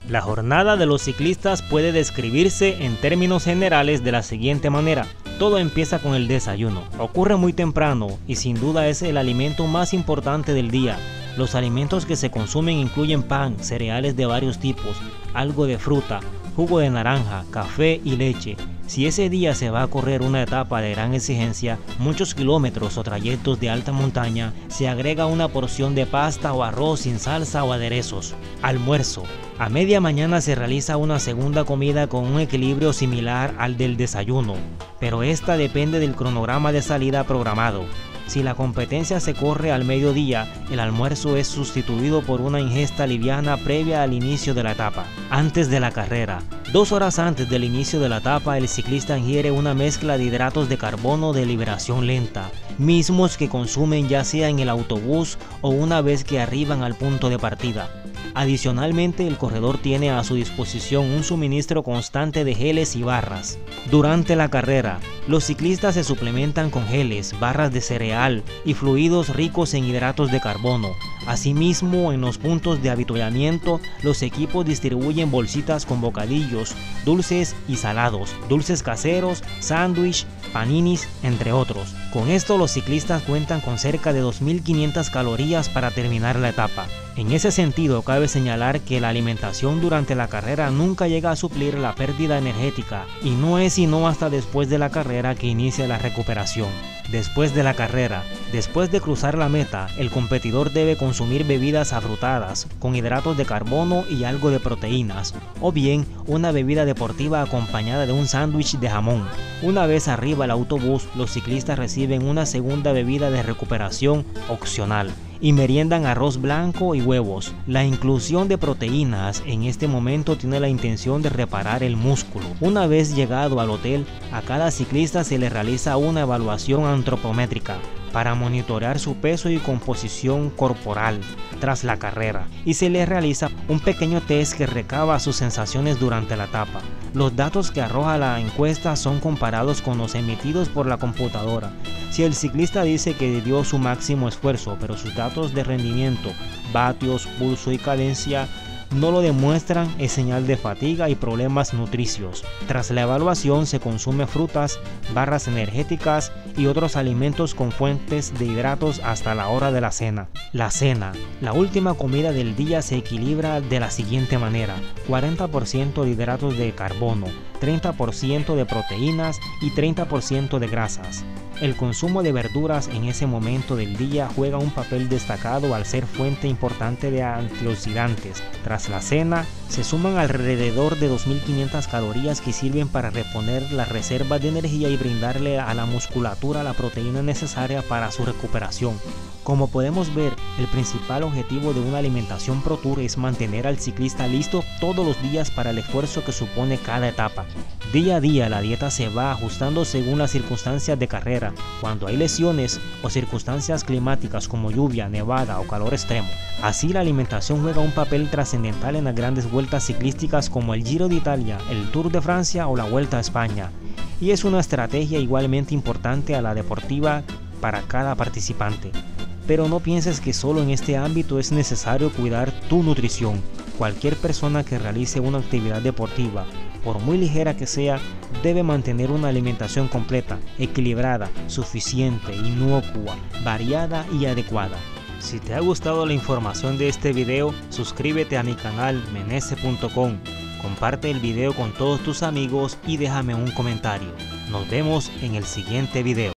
La jornada de los ciclistas puede describirse en términos generales de la siguiente manera. Todo empieza con el desayuno. Ocurre muy temprano y sin duda es el alimento más importante del día. Los alimentos que se consumen incluyen pan, cereales de varios tipos, algo de fruta, jugo de naranja, café y leche. Si ese día se va a correr una etapa de gran exigencia, muchos kilómetros o trayectos de alta montaña, se agrega una porción de pasta o arroz sin salsa o aderezos. Almuerzo. A media mañana se realiza una segunda comida con un equilibrio similar al del desayuno, pero esta depende del cronograma de salida programado. Si la competencia se corre al mediodía, el almuerzo es sustituido por una ingesta liviana previa al inicio de la etapa. Antes de la carrera, 2 horas antes del inicio de la etapa, el ciclista ingiere una mezcla de hidratos de carbono de liberación lenta, mismos que consumen ya sea en el autobús o una vez que arriban al punto de partida. Adicionalmente, el corredor tiene a su disposición un suministro constante de geles y barras. Durante la carrera, los ciclistas se suplementan con geles, barras de cereal y fluidos ricos en hidratos de carbono. Asimismo, en los puntos de avituallamiento, los equipos distribuyen bolsitas con bocadillos, dulces y salados, dulces caseros, sándwich, paninis, entre otros. Con esto, los ciclistas cuentan con cerca de 2.500 calorías para terminar la etapa. En ese sentido, cabe señalar que la alimentación durante la carrera nunca llega a suplir la pérdida energética y no es sino hasta después de la carrera que inicia la recuperación. Después de la carrera, después de cruzar la meta, el competidor debe consumir bebidas afrutadas, con hidratos de carbono y algo de proteínas, o bien una bebida deportiva acompañada de un sándwich de jamón. Una vez arriba el autobús, los ciclistas reciben una segunda bebida de recuperación opcional y meriendan arroz blanco y huevos. La inclusión de proteínas en este momento tiene la intención de reparar el músculo. Una vez llegado al hotel, a cada ciclista se le realiza una evaluación antropométrica para monitorear su peso y composición corporal tras la carrera, y se le realiza un pequeño test que recaba sus sensaciones durante la etapa. Los datos que arroja la encuesta son comparados con los emitidos por la computadora. Si el ciclista dice que dio su máximo esfuerzo, pero sus datos de rendimiento, vatios, pulso y cadencia no lo demuestran, es señal de fatiga y problemas nutricios. Tras la evaluación se consume frutas, barras energéticas y otros alimentos con fuentes de hidratos hasta la hora de la cena. La cena, la última comida del día, se equilibra de la siguiente manera: 40% de hidratos de carbono, 30% de proteínas y 30% de grasas. El consumo de verduras en ese momento del día juega un papel destacado al ser fuente importante de antioxidantes. Tras la cena, se suman alrededor de 2.500 calorías que sirven para reponer las reservas de energía y brindarle a la musculatura la proteína necesaria para su recuperación. Como podemos ver, el principal objetivo de una alimentación Pro Tour es mantener al ciclista listo todos los días para el esfuerzo que supone cada etapa. Día a día la dieta se va ajustando según las circunstancias de carrera, cuando hay lesiones o circunstancias climáticas como lluvia, nevada o calor extremo. Así, la alimentación juega un papel trascendental en las grandes vueltas ciclísticas como el Giro de Italia, el Tour de Francia o la Vuelta a España, y es una estrategia igualmente importante a la deportiva para cada participante. Pero no pienses que solo en este ámbito es necesario cuidar tu nutrición. Cualquier persona que realice una actividad deportiva, por muy ligera que sea, debe mantener una alimentación completa, equilibrada, suficiente, inocua, variada y adecuada. Si te ha gustado la información de este video, suscríbete a mi canal menese.com, comparte el video con todos tus amigos y déjame un comentario. Nos vemos en el siguiente video.